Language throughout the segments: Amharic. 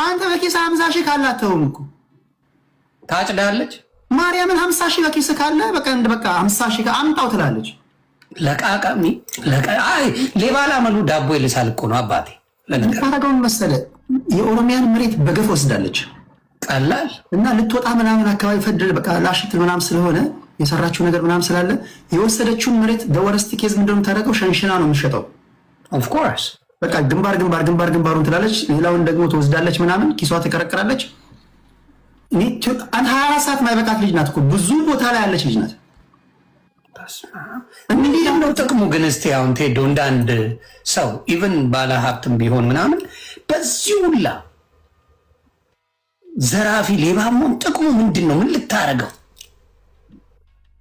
አንተ በኪስ 50 ሺህ ካላተውም እኮ ታጭዳለች። ማርያምን 50 ሺህ በኪስ ካለ በቃ 50 ሺህ አምጣው ትላለች። ለቃቃሚ አይ ሌባ ላመሉ ዳቦ ይልሳል እኮ ነው አባቴ። ለነገራውን መሰለ የኦሮሚያን መሬት በገፍ ወስዳለች። ቀላል እና ልትወጣ ምናምን አካባቢ ፈድል በቃ ላሽት ምናምን ስለሆነ የሰራችው ነገር ምናምን ስላለ የወሰደችውን መሬት በወረስት ኬዝ ምንድነው ታደርገው? ሸንሽና ነው የምትሸጠው። ኦፍ ኮርስ በቃ ግንባሩን ትላለች። ሌላውን ደግሞ ትወስዳለች ምናምን ኪሷ ትቀረቅራለች። እኔ 24 ሰዓት ማይበቃት ልጅ ናት እኮ ብዙ ቦታ ላይ ያለች ልጅ ናት። እንዴት ነው ጥቅሙ ግን? እስቲ አሁን ቴዶ እንደ አንድ ሰው ኢቭን ባለ ሀብትም ቢሆን ምናምን በዚህ ሁላ ዘራፊ ሌባሞን ጥቅሙ ምንድን ነው? ምን ልታረገው?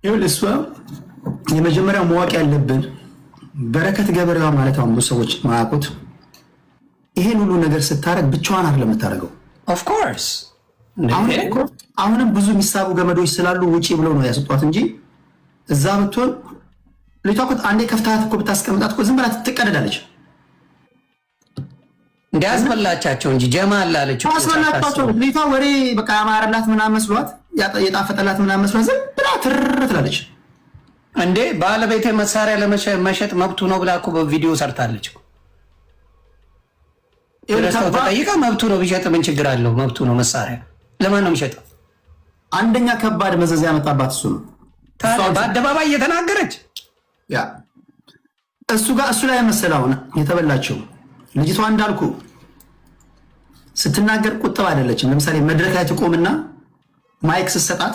ይኸውልህ እሷ የመጀመሪያው ማወቅ ያለብን በረከት ገበሬዋ ማለት አሁን ብዙ ሰዎች ማያውቁት ይሄን ሁሉ ነገር ስታረግ ብቻዋን አይደለም የምታረገው። ኦፍ ኮርስ አሁንም ብዙ የሚሳቡ ገመዶች ስላሉ ውጪ ብለው ነው ያስጧት እንጂ እዛ ብትሆን ልጅቷ እኮ አንዴ ከፍታት እኮ ብታስቀምጣት እኮ ዝም ብላ ትቀደዳለች። እንዲያስበላቻቸው እንጂ ጀማ አላለች አስበላቻቸው። ልጅቷ ወሬ በቃ ያማረላት ምናምን መስሏት የጣፈጠላት ምናምን መስሏት ዝም ብላ ትር ትላለች። እንዴ ባለቤቴ መሳሪያ ለመሸጥ መብቱ ነው ብላ እኮ በቪዲዮ ሰርታለች። ተጠይቃ መብቱ ነው ቢሸጥ ምን ችግር አለው? መብቱ ነው። መሳሪያ ለማን ነው የሚሸጠው? አንደኛ ከባድ መዘዝ ያመጣባት እሱ ነው። በአደባባይ እየተናገረች ያ እሱ ላይ መሰላውን የተበላቸው ልጅቷ እንዳልኩ ስትናገር ቁጥብ አይደለችም። ለምሳሌ መድረክ ላይ ትቆምና ማይክ ስትሰጣት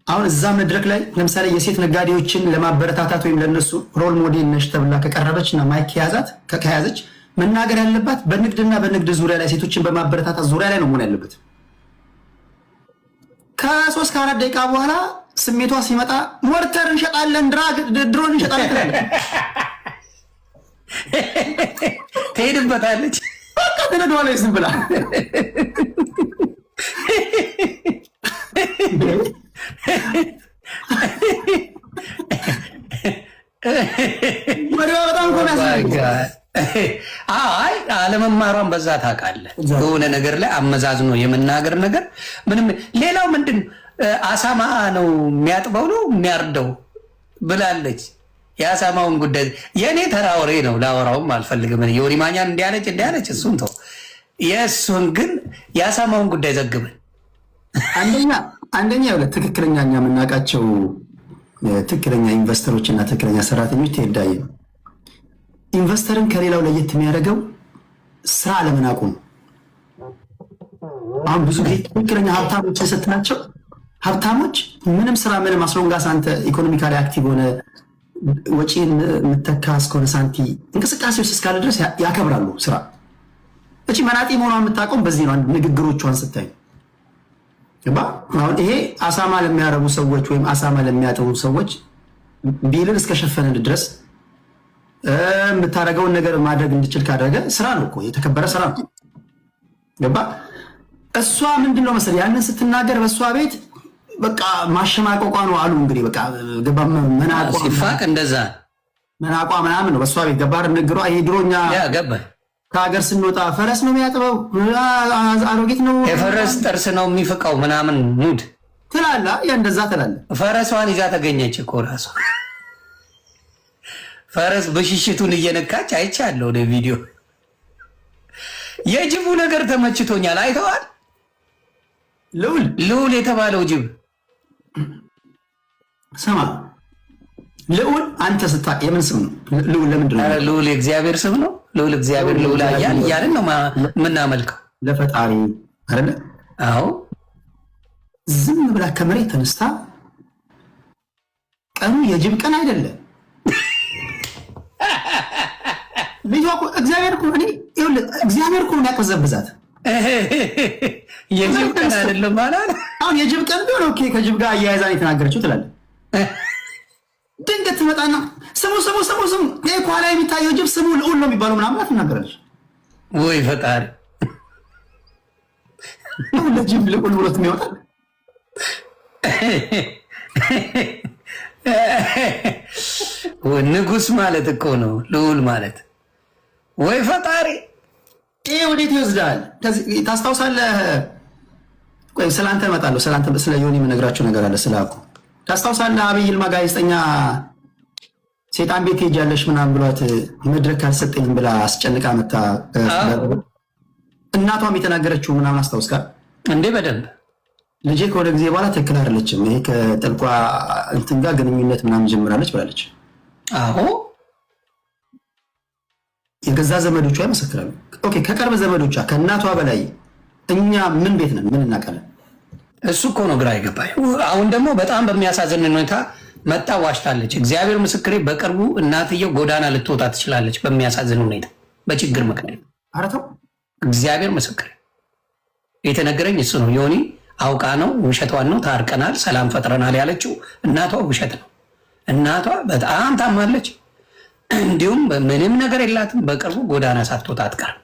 አሁን እዛ መድረክ ላይ ለምሳሌ የሴት ነጋዴዎችን ለማበረታታት ወይም ለነሱ ሮል ሞዴል ነሽ ተብላ ከቀረበችና ማይክ ከያዘች መናገር ያለባት በንግድና በንግድ ዙሪያ ላይ ሴቶችን በማበረታታት ዙሪያ ላይ ነው መሆን ያለበት። ከ3 ከ4 ደቂቃ በኋላ ስሜቷ ሲመጣ ሞርተር እንሸጣለን፣ ድሮን እንሸጣለን ትላለች። ትሄድበታለች። በቃ ትነዷለች ዝም ብላ። በጣም አይ አለመማሯን በዛ ታውቃለህ። የሆነ ነገር ላይ አመዛዝኖ የመናገር ነገር ምንም። ሌላው ምንድን አሳማ ነው የሚያጥበው ነው የሚያርደው ብላለች። የአሳማውን ጉዳይ የእኔ ተራ ወሬ ነው፣ ላወራውም አልፈልግም። የወሪ ማኛን እንዲያለች እሱን ተው። የእሱን ግን የአሳማውን ጉዳይ ዘግበን አንደኛ ትክክለኛ እኛ የምናውቃቸው ትክክለኛ ኢንቨስተሮች እና ትክክለኛ ሰራተኞች ትሄዳየ ኢንቨስተርን ከሌላው ለየት የሚያደርገው ስራ አለመናቁ ነው። አሁን ብዙ ጊዜ ትክክለኛ ሀብታሞች ስትናቸው ሀብታሞች ምንም ስራ ምንም አስሎንጋስ አንተ ኢኮኖሚካሊ አክቲቭ ሆነ ወጪን የምተካ እስከሆነ ሳንቲ እንቅስቃሴ ውስጥ እስካለ ድረስ ያከብራሉ ስራ። እቺ መናጤ መሆኗን የምታውቀው በዚህ ነው። ንግግሮቿን ስታይ አሁን ይሄ አሳማ ለሚያረቡ ሰዎች ወይም አሳማ ለሚያጠቡ ሰዎች ቢልን እስከሸፈነ ድረስ የምታደርገውን ነገር ማድረግ እንድችል ካደረገ ስራ ነው እኮ የተከበረ ስራ ነው። ገባ? እሷ ምንድነው መሰለኝ ያንን ስትናገር በእሷ ቤት በቃ ማሸማቀቋ ነው አሉ። እንግዲህ በቃ ገባ መናቋ ሲፋቅ እንደዛ መናቋ ምናምን ነው በእሷ ቤት ገባ። ንግሯ ይሄ ድሮኛ ገባ ከሀገር ስንወጣ ፈረስ ነው የሚያጥበው፣ አሮጌት ነው የፈረስ ጥርስ ነው የሚፍቀው ምናምን ሙድ ትላላ። ያ እንደዛ ትላለ። ፈረሷን ይዛ ተገኘች እኮ ራሷ ፈረስ በሽሽቱን እየነካች አይቻለሁ ነው ቪዲዮ። የጅቡ ነገር ተመችቶኛል። አይተዋል? ልዑል የተባለው ጅብ ሰማ ልዑል አንተ ስታውቅ የምን ስም ነው? ልዑል ለምንድን ነው? ልዑል የእግዚአብሔር ስም ነው። ልዑል እግዚአብሔር ልዑል እያልን ነው የምናመልከው ለፈጣሪ አይደለ? አዎ። ዝም ብላ ከመሬት ተነስታ ቀኑ የጅብ ቀን አይደለም። ልጇ እኮ እግዚአብሔር እኮ እግዚአብሔር እኮ የሚያቀዘብዛት የጅብ ቀን አይደለም ማለት አሁን የጅብ ቀን ቢሆን ኦኬ፣ ከጅብ ጋር አያይዛን የተናገረችው ትላለህ። ድንገት ትመጣና ስሙ ይሄ ኋላ የሚታየው ጅብ ስሙ ልዑል ነው የሚባለው ምናምን ትናገራለች። ወይ ፈጣሪ ለጅብ ልዑል ብሎት የሚወጣ ንጉስ ማለት እኮ ነው ልዑል ማለት። ወይ ፈጣሪ ይሄ ወዴት ይወስዳል? ታስታውሳለህ? ቆይ ስለአንተ እመጣለሁ። ስለ ዮኒ የምነግራቸው ነገር አለ። ስላኩ ታስታውሳለህ? አብይ ይልማ ጋዜጠኛ ሴጣን ቤት ሄጃለሽ ምናምን ብሏት መድረክ አልሰጠኝም ብላ አስጨንቃ መታ እናቷም የተናገረችው ምናምን አስታውስካ እንዴ? በደንብ ልጄ ከሆነ ጊዜ በኋላ ትክክል አይደለችም፣ ይሄ ከጥልቋ እንትን ጋር ግንኙነት ምናምን ጀምራለች ብላለች። አዎ የገዛ ዘመዶቿ ይመሰክራሉ። ኦኬ ከቅርብ ዘመዶቿ ከእናቷ በላይ እኛ ምን ቤት ነን? ምን እናውቃለን? እሱ እኮ ነው ግራ ይገባኝ። አሁን ደግሞ በጣም በሚያሳዝን ሁኔታ መጣ ዋሽታለች። እግዚአብሔር ምስክሬ፣ በቅርቡ እናትየው ጎዳና ልትወጣ ትችላለች። በሚያሳዝን ሁኔታ በችግር ምክንያት። ኧረ ተው፣ እግዚአብሔር ምስክሬ የተነገረኝ እሱ ነው። ዮኒ አውቃ ነው፣ ውሸቷን ነው። ታርቀናል፣ ሰላም ፈጥረናል ያለችው እናቷ ውሸት ነው። እናቷ በጣም ታማለች። እንዲሁም ምንም ነገር የላትም። በቅርቡ ጎዳና ሳትወጣ አትቀርም።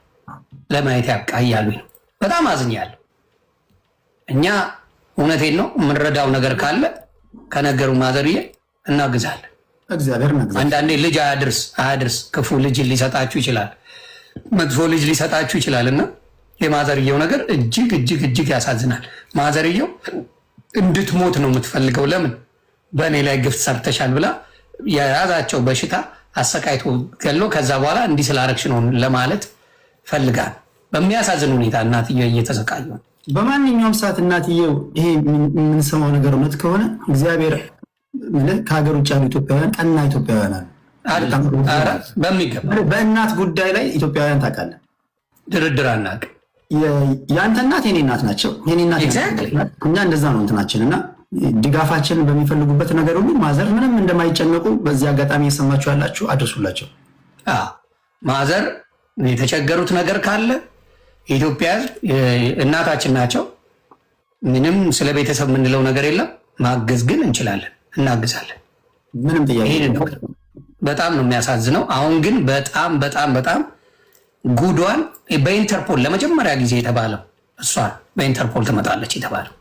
ለማየት ያብቃ እያሉኝ ነው። በጣም አዝኛለሁ። እኛ እውነቴን ነው የምንረዳው ነገር ካለ ከነገሩ ማዘርዬ እናግዛለን። አንዳንዴ ልጅ አያድርስ ክፉ ልጅ ሊሰጣችሁ ይችላል፣ መጥፎ ልጅ ሊሰጣችሁ ይችላል። እና የማዘርየው ነገር እጅግ እጅግ እጅግ ያሳዝናል። ማዘርየው እንድትሞት ነው የምትፈልገው። ለምን በእኔ ላይ ግፍት ሰርተሻል ብላ የያዛቸው በሽታ አሰቃይቶ ገሎ ከዛ በኋላ እንዲህ ስላረግሽ ነው ለማለት ፈልጋል። በሚያሳዝን ሁኔታ እናትየው እየተሰቃዩ ነው። በማንኛውም ሰዓት እናትየው ይሄ የምንሰማው ነገር እውነት ከሆነ እግዚአብሔር ከሀገር ውጭ ያሉ ኢትዮጵያውያን ቀና ኢትዮጵያውያን አሉ። በሚገባ በእናት ጉዳይ ላይ ኢትዮጵያውያን ታውቃለህ፣ ድርድር አናውቅም። የአንተ እናት የኔ እናት ናቸው፣ የኔ እናት እኛ እንደዛ ነው እንትናችን እና ድጋፋችንን በሚፈልጉበት ነገር ሁሉ ማዘር ምንም እንደማይጨነቁ በዚህ አጋጣሚ የሰማችሁ ያላችሁ አድርሱላቸው። ማዘር የተቸገሩት ነገር ካለ ኢትዮጵያ እናታችን ናቸው። ምንም ስለ ቤተሰብ የምንለው ነገር የለም። ማገዝ ግን እንችላለን፣ እናግዛለን። ምንም ጥያቄ በጣም ነው የሚያሳዝነው። አሁን ግን በጣም በጣም በጣም ጉዷን በኢንተርፖል ለመጀመሪያ ጊዜ የተባለው እሷን በኢንተርፖል ትመጣለች የተባለው።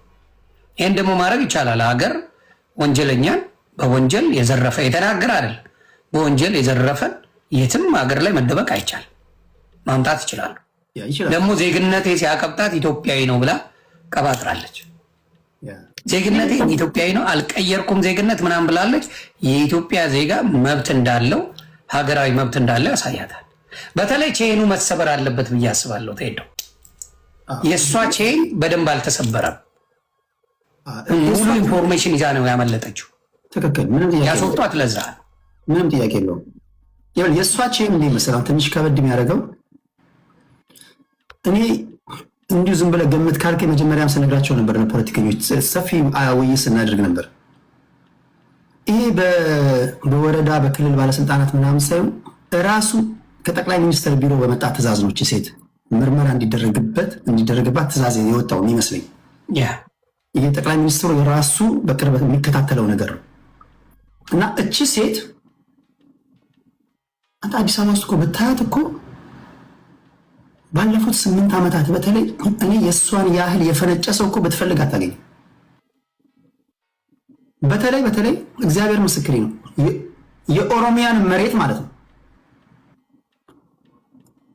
ይህን ደግሞ ማድረግ ይቻላል። ሀገር ወንጀለኛን በወንጀል የዘረፈ የተናገረ አይደል፣ በወንጀል የዘረፈን የትም ሀገር ላይ መደበቅ አይቻልም። ማምጣት ይችላሉ። ደግሞ ዜግነቴ ሲያቀብጣት ኢትዮጵያዊ ነው ብላ ቀባጥራለች። ዜግነቴ ኢትዮጵያዊ ነው አልቀየርኩም ዜግነት ምናምን ብላለች። የኢትዮጵያ ዜጋ መብት እንዳለው ሀገራዊ መብት እንዳለው ያሳያታል። በተለይ ቼኑ መሰበር አለበት ብዬ አስባለሁ። ትሄደው የእሷ ቼን በደንብ አልተሰበረም። ሙሉ ኢንፎርሜሽን ይዛ ነው ያመለጠችው። ትክክል። ያስወጧት ለዛ ምንም ጥያቄ የለውም። የእሷ ቼን እንደ መሰለህ ትንሽ ከበድ የሚያደርገው እኔ እንዲሁ ዝም ብለህ ገምት ካልክ መጀመሪያም ስነግራቸው ነበር ለፖለቲከኞች ሰፊ ውይይት ስናደርግ ነበር። ይሄ በወረዳ በክልል ባለስልጣናት ምናምን ሳይሆን እራሱ ከጠቅላይ ሚኒስትር ቢሮ በመጣ ትእዛዝ ነው ሴት ምርመራ እንዲደረግባት ትእዛዝ የወጣው የሚመስለኝ። ይሄ ጠቅላይ ሚኒስትሩ የራሱ በቅርበት የሚከታተለው ነገር ነው እና እቺ ሴት አንተ አዲስ አበባ ውስጥ እኮ ብታያት እኮ ባለፉት 8 ዓመታት በተለይ እኔ የእሷን ያህል የፈነጨ ሰው እኮ ብትፈልግ አታገኝም። በተለይ እግዚአብሔር ምስክሬ ነው የኦሮሚያን መሬት ማለት ነው።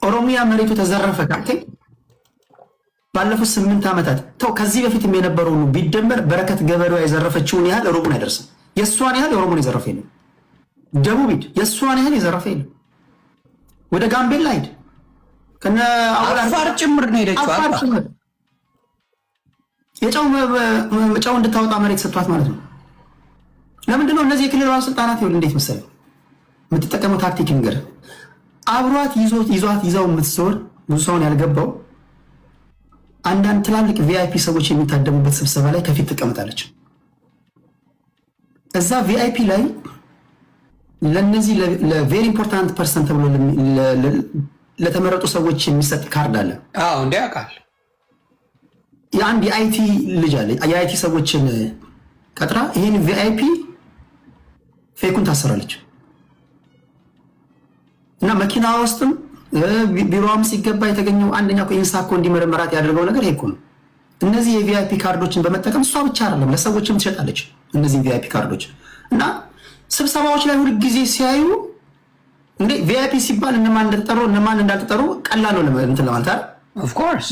ኦሮሚያ መሬቱ ተዘረፈ ካልከኝ ባለፉት 8 ዓመታት ተው ከዚህ በፊትም የነበረው ሁሉ ቢደመር በረከት ገበሬዋ የዘረፈችውን ያህል ኦሮሞን አይደርስም። የእሷን ያህል የኦሮሞን የዘረፈ የለም። ደቡብ ሂድ፣ የእሷን ያህል የዘረፈ የለም። ወደ ጋምቤላ ሂድ፣ ከነ አፋር ጭምር ነው ሄደችው። የጨው እንድታወጣ መሬት ሰጥቷት ማለት ነው። ለምንድነው እነዚህ የክልል ባለስልጣናት ይኸውልህ እንዴት መሰለህ የምትጠቀመው ታክቲክ ንገር። አብሯት ይዘው የምትዞር ብዙ ሰውን ያልገባው አንዳንድ ትላልቅ ቪአይፒ ሰዎች የሚታደሙበት ስብሰባ ላይ ከፊት ትቀመጣለች። እዛ ቪአይፒ ላይ ለነዚህ ለቬሪ ኢምፖርታንት ፐርሰን ተብሎ ለተመረጡ ሰዎች የሚሰጥ ካርድ አለ። አዎ እንዴ ያውቃል። የአንድ የአይቲ ልጅ አለ። የአይቲ ሰዎችን ቀጥራ ይሄን ቪአይፒ ፌኩን ታሰራለች እና መኪና ውስጥም ቢሮም ሲገባ የተገኘው አንደኛው ኢንሳኮ እንዲመረመራት ያደርገው ነገር ይሄ እኮ ነው። እነዚህ የቪአይፒ ካርዶችን በመጠቀም እሷ ብቻ አይደለም ለሰዎችም ትሸጣለች እነዚህ ቪአይፒ ካርዶች እና ስብሰባዎች ላይ ሁል ጊዜ ሲያዩ እንዴ ቪአይፒ ሲባል እነማን እንደተጠሩ እነማን እንዳልተጠሩ ቀላል ነው እንትን ለማለት አይደል? ኦፍ ኮርስ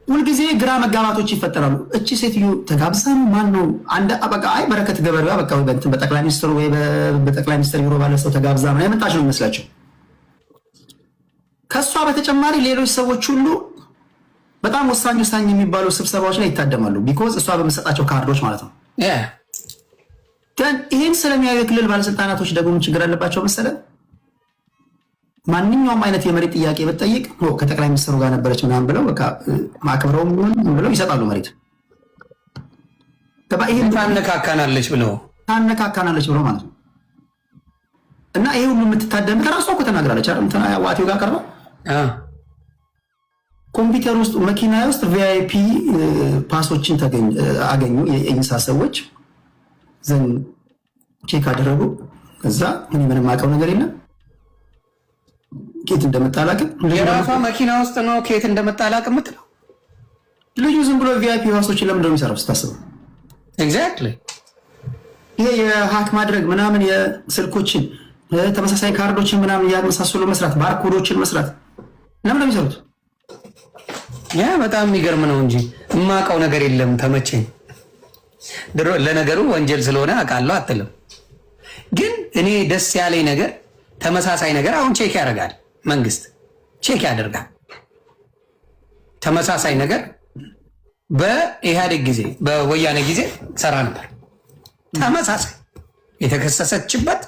ሁልጊዜ ግራ መጋባቶች ይፈጠራሉ። እቺ ሴትዮ ተጋብዛ ነው ማን ነው አንድ በቃ አይ በረከት ገበሬዋ በቃ ወይ በእንትን በጠቅላይ ሚኒስትሩ ወይ በጠቅላይ ሚኒስትር ቢሮ ባለ ሰው ተጋብዛ ነው የመጣች ነው የሚመስላቸው። ከሷ በተጨማሪ ሌሎች ሰዎች ሁሉ በጣም ወሳኝ የሚባሉ ስብሰባዎች ላይ ይታደማሉ። ቢኮዝ እሷ በመሰጣቸው ካርዶች ማለት ነው። ግን ይህን ስለሚያዩ የክልል ባለስልጣናቶች ደግሞ ችግር አለባቸው መሰለህ። ማንኛውም አይነት የመሬት ጥያቄ ብትጠይቅ ከጠቅላይ ሚኒስትሩ ጋር ነበረች ምናምን ብለው በቃ ማክብረው ብለው ይሰጣሉ መሬት። ታነካካናለች ብለው ማለት ነው። እና ይሄ ሁሉ የምትታደም ከራሷ እኮ ተናግራለች አይደል? እንትና ዋቲው ጋር ቀርባ ኮምፒውተር ውስጥ መኪና ውስጥ ቪአይፒ ፓሶችን አገኙ የኢንሳ ሰዎች ዘን ቼክ አደረጉ። ከዛ ምንም አውቀው ነገር የለም ኬት እንደመጣ አላውቅም። የራሷ መኪና ውስጥ ነው ኬት እንደመጣ አላውቅም የምትለው ልጁ ዝም ብሎ ቪአይፒ ፓሶችን ለምን እንደሚሰራው ስታስበው ኤግዛክትሊ ይሄ የሃክ ማድረግ ምናምን የስልኮችን ተመሳሳይ ካርዶችን ምናምን ያመሳሰሉ መስራት ባርኮዶችን መስራት ለምን ነው የሚሰሩት? ያ በጣም የሚገርም ነው እንጂ የማውቀው ነገር የለም። ተመቸኝ። ለነገሩ ወንጀል ስለሆነ አውቃለሁ አትልም። ግን እኔ ደስ ያለኝ ነገር ተመሳሳይ ነገር አሁን ቼክ ያደርጋል መንግስት ቼክ ያደርጋል። ተመሳሳይ ነገር በኢህአዴግ ጊዜ በወያኔ ጊዜ ሰራ ነበር። ተመሳሳይ የተከሰሰችበት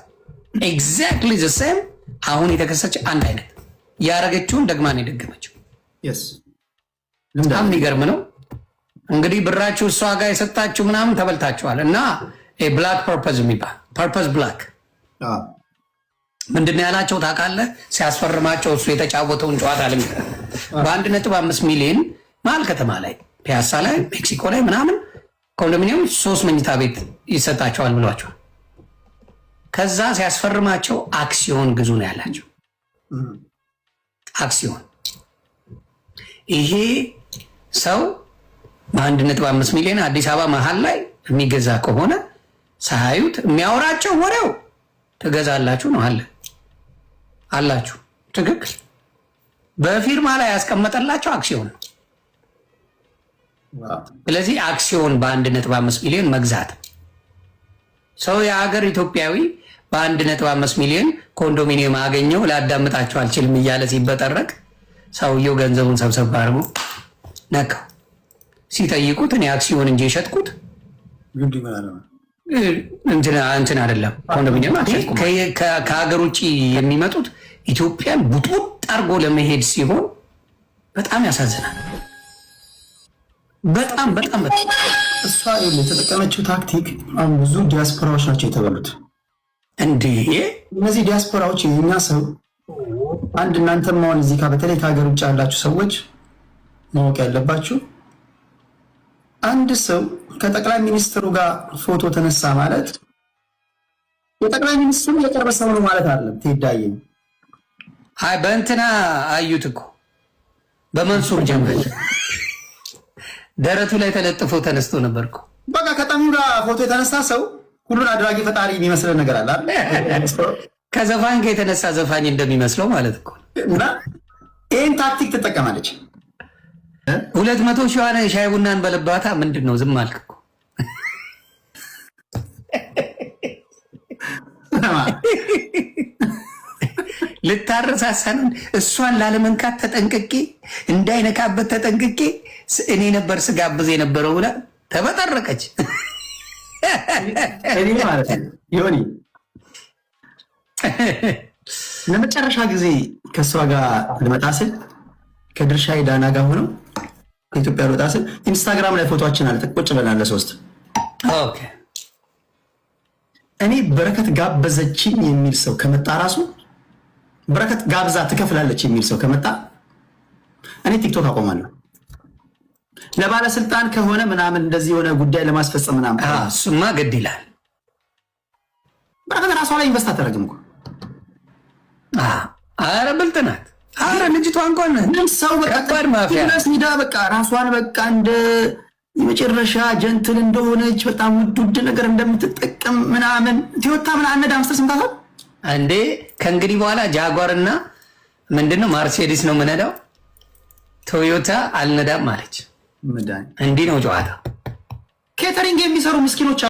ኤግዛክትሊ ዘ ሴም አሁን የተከሰሰች አንድ አይነት ያደረገችውን ደግማ ነው የደገመችው። በጣም የሚገርም ነው። እንግዲህ ብራችሁ እሷ ጋር የሰጣችሁ ምናምን ተበልታችኋል። እና ብላክ ፐርፐዝ የሚባል ፐርፐዝ ብላክ ምንድን ነው ያላቸው ታውቃለህ? ሲያስፈርማቸው እሱ የተጫወተውን ጨዋታ ልንገርህ። በ1.5 ሚሊዮን መሀል ከተማ ላይ ፒያሳ ላይ ሜክሲኮ ላይ ምናምን ኮንዶሚኒየም 3 መኝታ ቤት ይሰጣቸዋል ብሏቸዋል። ከዛ ሲያስፈርማቸው አክሲዮን ግዙ ነው ያላቸው። አክሲዮን ይሄ ሰው በ1.5 ሚሊዮን አዲስ አበባ መሀል ላይ የሚገዛ ከሆነ ሳያዩት የሚያወራቸው ወሬው ትገዛላችሁ ነው አላችሁ። ትክክል። በፊርማ ላይ ያስቀመጠላቸው አክሲዮን ነው። ስለዚህ አክሲዮን በ1.5 ሚሊዮን መግዛት ሰው የሀገር ኢትዮጵያዊ በ1.5 ሚሊዮን ኮንዶሚኒየም አገኘው ላዳምጣቸው አልችልም እያለ ሲበጠረቅ ሰውየው ገንዘቡን ሰብሰብ አድርጎ ነካው። ሲጠይቁት እኔ አክሲዮን እንጂ የሸጥኩት እንትን አይደለም ኮንዶሚኒየም ከሀገር ውጭ የሚመጡት ኢትዮጵያን ቡጥቡጥ አድርጎ ለመሄድ ሲሆን በጣም ያሳዝናል። በጣም እሷ የተጠቀመችው ታክቲክ አሁን ብዙ ዲያስፖራዎች ናቸው የተበሉት። እንዴ እነዚህ ዲያስፖራዎች የኛ ሰው አንድ እናንተም አሁን እዚህ በተለይ ከሀገር ውጭ ያላችሁ ሰዎች ማወቅ ያለባችሁ አንድ ሰው ከጠቅላይ ሚኒስትሩ ጋር ፎቶ ተነሳ ማለት የጠቅላይ ሚኒስትሩ የቅርብ ሰው ነው ማለት አይደለም። ትሄዳዬ አይ በእንትና አዩት እኮ በመንሱር ጀምል ደረቱ ላይ ተለጥፎ ተነስቶ ነበርኩ። በቃ ከጠቅላዩ ጋር ፎቶ የተነሳ ሰው ሁሉን አድራጊ ፈጣሪ የሚመስለን ነገር አለ አይደል? ከዘፋኝ ጋር የተነሳ ዘፋኝ እንደሚመስለው ማለት እኮ እና ይህን ታክቲክ ትጠቀማለች። 200 ሺህ ዋና ሻይ ቡናን በለባታ ምንድን ነው ዝም አልክ እኮ። ልታረሳሳን እሷን ላለመንካት ተጠንቅቄ እንዳይነካበት ተጠንቅቄ እኔ ነበር ስጋብዝ የነበረው ብላ ተበጠረቀች። እኔ ማለት ዮኒ ለመጨረሻ ጊዜ ከእሷ ጋር ልመጣ ስል ከድርሻዬ ዳና ጋር ሆነው ከኢትዮጵያ ልወጣ ስል ኢንስታግራም ላይ ፎቶችን አለ ቁጭ ብለናል ለሶስት። ኦኬ እኔ በረከት ጋበዘችኝ የሚል ሰው ከመጣ ራሱ በረከት ጋብዛ ትከፍላለች የሚል ሰው ከመጣ እኔ ቲክቶክ አቆማለሁ። ለባለስልጣን ከሆነ ምናምን እንደዚህ የሆነ ጉዳይ ለማስፈጸም ምናምን እሱማ ግድ ይላል። በረከት ራሷ ላይ ኢንቨስት አታደርግም እኮ። ኧረ ብልጥ ናት። ኧረ ልጅቷ እንኳን ሰው ከባድ ማፊያ ሄዳ በቃ ራሷን በቃ እንደ የመጨረሻ ጀንትል እንደሆነች በጣም ውድ ነገር እንደምትጠቀም ምናምን ቲዮታ ምን አነዳ አምስተር ስምታታል እንዴ ከእንግዲህ በኋላ ጃጓርና ምንድነው ማርሴዲስ ነው የምነዳው፣ ቶዮታ አልነዳም አለች። እንዲህ ነው ጨዋታ። ኬተሪንግ የሚሰሩ ምስኪኖች